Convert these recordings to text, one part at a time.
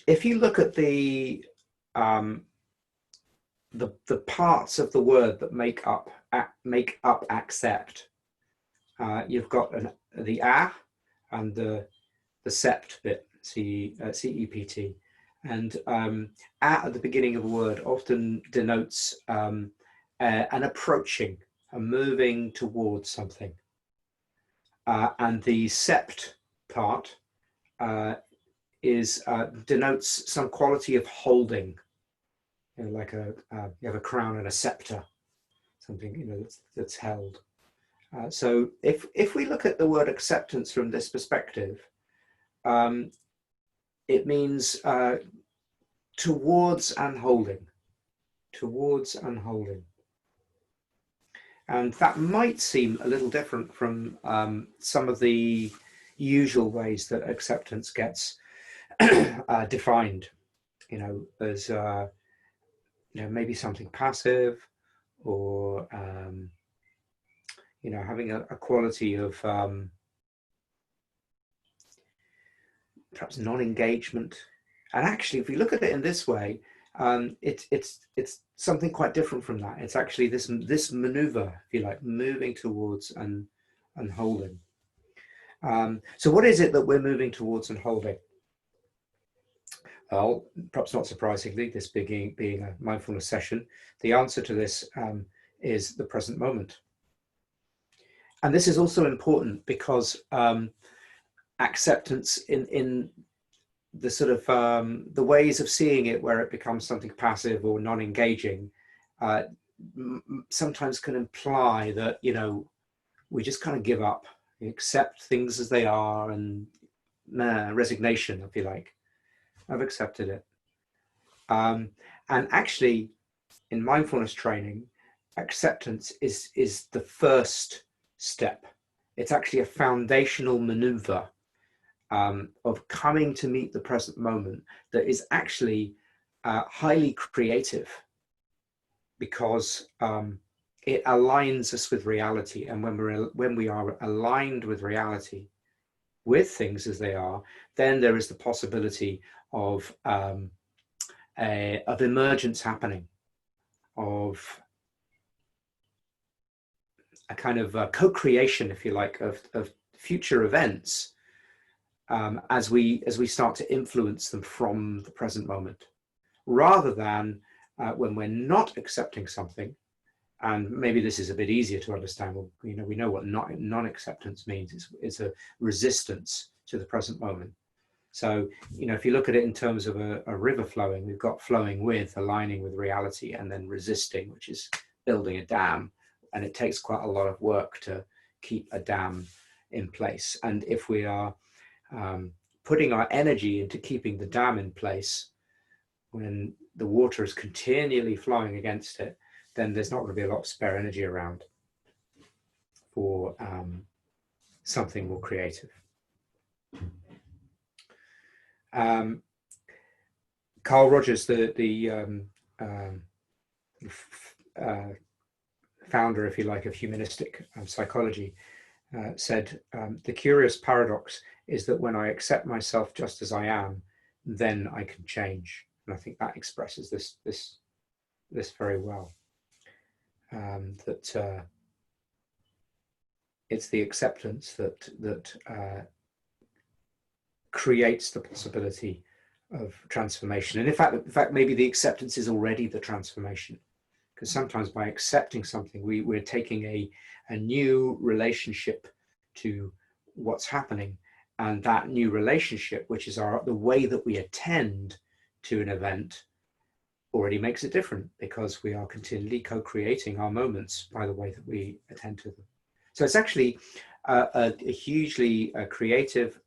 if you look at um, the parts of the word that make up accept, you've got the a and the sept bit, CEPT, and at the beginning of a word often denotes an approaching, a moving towards something, and the sept part denotes some quality of holding, like you have a crown and a scepter, something that's held. So if we look at the word acceptance from this perspective, it means towards and holding, and that might seem a little different from some of the usual ways that acceptance gets defined, as maybe something passive, or having a quality of perhaps non-engagement. And actually, if we look at it in this way, it's something quite different from that. It's actually this maneuver, if you like, moving towards and holding. So what is it that we're moving towards and holding? Well, perhaps not surprisingly, this being a mindfulness session, the answer to this is the present moment. And this is also important because acceptance in the sort of the ways of seeing it where it becomes something passive or non-engaging sometimes can imply that we just kind of give up, we accept things as they are, and resignation, if you like. I've accepted it. And actually, in mindfulness training, acceptance is the first step. It's actually a foundational maneuver of coming to meet the present moment that is actually highly creative, because it aligns us with reality. And when we are aligned with reality, with things as they are, then there is the possibility of emergence happening, of a kind of co-creation, if you like, of future events as we start to influence them from the present moment, rather than when we're not accepting something. And maybe this is a bit easier to understand. Well, we know what non-acceptance means. It's a resistance to the present moment. So, if you look at it in terms of a river flowing, we've got flowing with, aligning with reality, and then resisting, which is building a dam. And it takes quite a lot of work to keep a dam in place. And if we are putting our energy into keeping the dam in place, when the water is continually flowing against it, then there's not going to be a lot of spare energy around for something more creative. Carl Rogers, the founder, if you like, of humanistic psychology, said, the curious paradox is that when I accept myself just as I am, then I can change. And I think that expresses this very well. That it's the acceptance that creates the possibility of transformation. And in fact, maybe the acceptance is already the transformation, because sometimes by accepting something, we're taking a new relationship to what's happening, and that new relationship, which is the way that we attend to an event, already makes it different, because we are continually co-creating our moments by the way that we attend to them. So it's actually a hugely creative,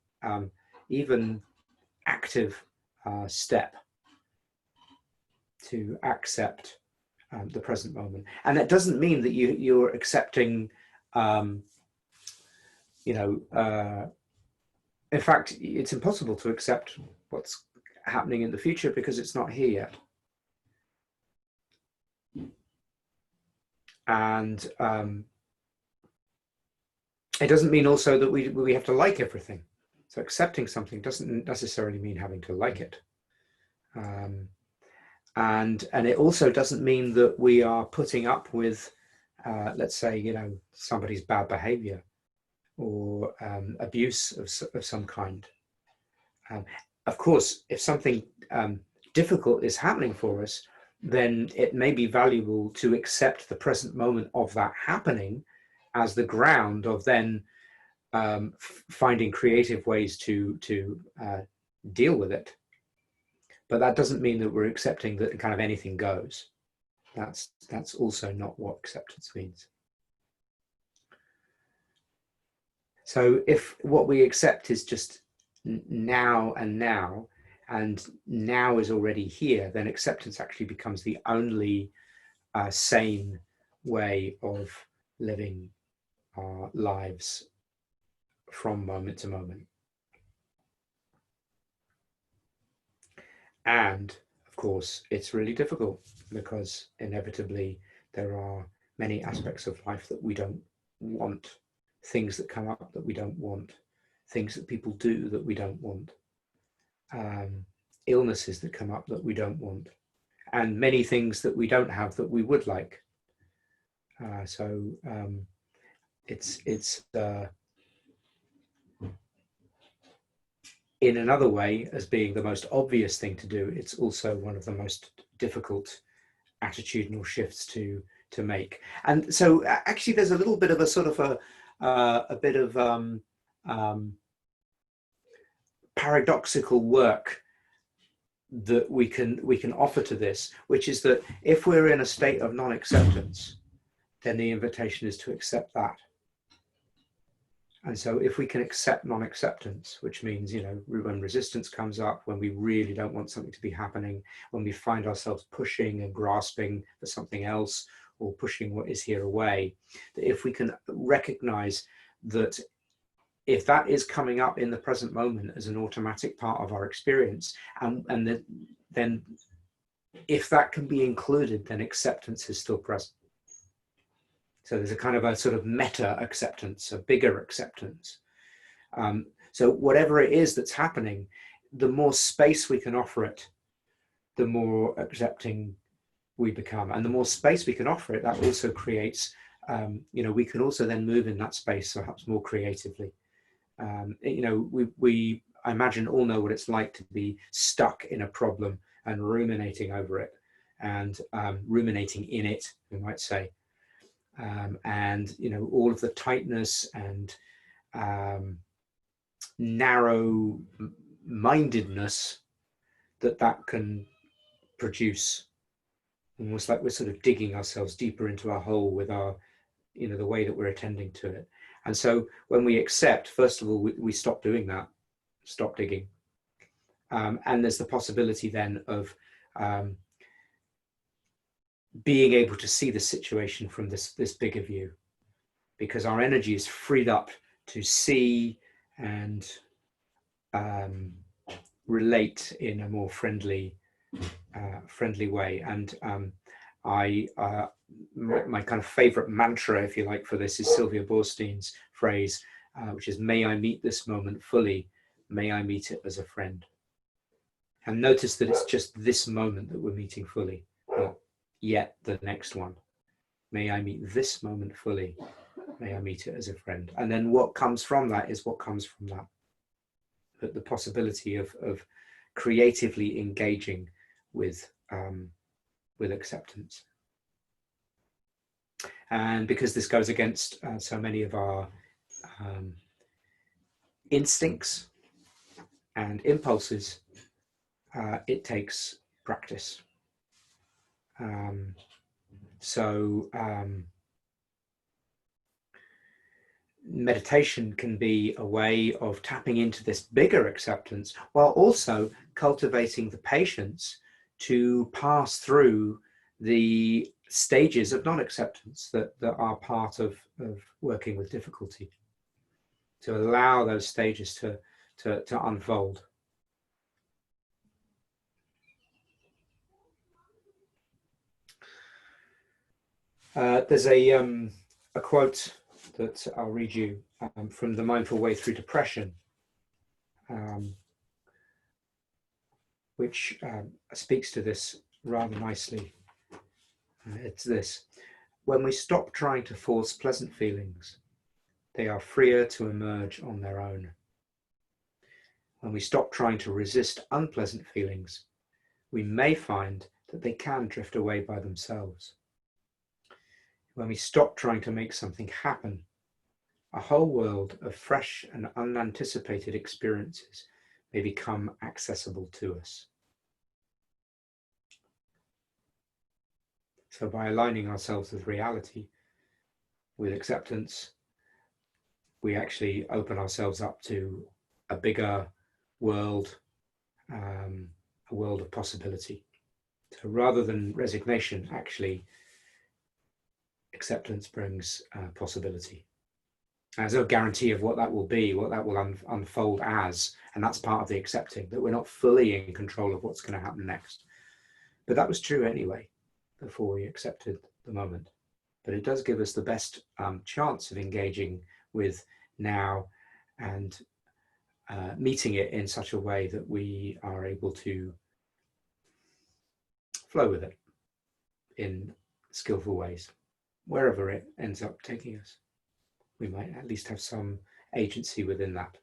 even active step to accept the present moment. And that doesn't mean that you're accepting, in fact, it's impossible to accept what's happening in the future because it's not here yet. And it doesn't mean also that we have to like everything. So accepting something doesn't necessarily mean having to like it. Um, and it also doesn't mean that we are putting up with, let's say, you know, somebody's bad behavior or abuse of some kind. Of course, if something difficult is happening for us, then it may be valuable to accept the present moment of that happening as the ground of then finding creative ways to deal with it. But that doesn't mean that we're accepting that kind of anything goes. That's also not what acceptance means. So if what we accept is just now and now, and now is already here, then acceptance actually becomes the only sane way of living our lives from moment to moment. And of course, it's really difficult because inevitably there are many aspects of life that we don't want, things that come up that we don't want, things that people do that we don't want, illnesses that come up that we don't want, and many things that we don't have that we would like. So it's in another way, as being the most obvious thing to do, it's also one of the most difficult attitudinal shifts to make. And so actually there's a little bit of a sort of a bit of paradoxical work that we can offer to this, which is that if we're in a state of non-acceptance, then the invitation is to accept that. And so if we can accept non-acceptance, which means, you know, when resistance comes up, when we really don't want something to be happening, when we find ourselves pushing and grasping for something else or pushing what is here away, that if we can recognize that if that is coming up in the present moment as an automatic part of our experience, and then if that can be included, then acceptance is still present. So there's a kind of a sort of meta acceptance, a bigger acceptance. So whatever it is that's happening, the more space we can offer it, the more accepting we become. And the more space we can offer it, that also creates, you know, we can also then move in that space perhaps more creatively. You know, I imagine all know what it's like to be stuck in a problem and ruminating over it and ruminating in it, we might say. And you know, all of the tightness and narrow mindedness that can produce, almost like we're sort of digging ourselves deeper into our hole with our, you know, the way that we're attending to it. And so when we accept, first of all, we stop doing that, stop digging, and there's the possibility then of being able to see the situation from this bigger view, because our energy is freed up to see and relate in a more friendly way. And my kind of favorite mantra, if you like, for this is Sylvia Boorstein's phrase, which is, may I meet this moment fully, may I meet it as a friend. And notice that it's just this moment that we're meeting fully, not yet the next one. May I meet this moment fully, may I meet it as a friend. And then what comes from that is what comes from that. But the possibility of creatively engaging with acceptance. And because this goes against so many of our instincts and impulses, it takes practice. Meditation can be a way of tapping into this bigger acceptance while also cultivating the patience to pass through the stages of non-acceptance that are part of working with difficulty, to allow those stages to unfold. There's a quote that I'll read you from The Mindful Way Through Depression, which speaks to this rather nicely. It's this: when we stop trying to force pleasant feelings, they are freer to emerge on their own. When we stop trying to resist unpleasant feelings, we may find that they can drift away by themselves. When we stop trying to make something happen, a whole world of fresh and unanticipated experiences may become accessible to us. So by aligning ourselves with reality, with acceptance, we actually open ourselves up to a bigger world, a world of possibility. So rather than resignation, actually, acceptance brings possibility. There's no guarantee of what that will be, what that will unfold as, and that's part of the accepting, that we're not fully in control of what's going to happen next. But that was true anyway, before we accepted the moment. But it does give us the best chance of engaging with now and meeting it in such a way that we are able to flow with it in skillful ways. Wherever it ends up taking us, we might at least have some agency within that.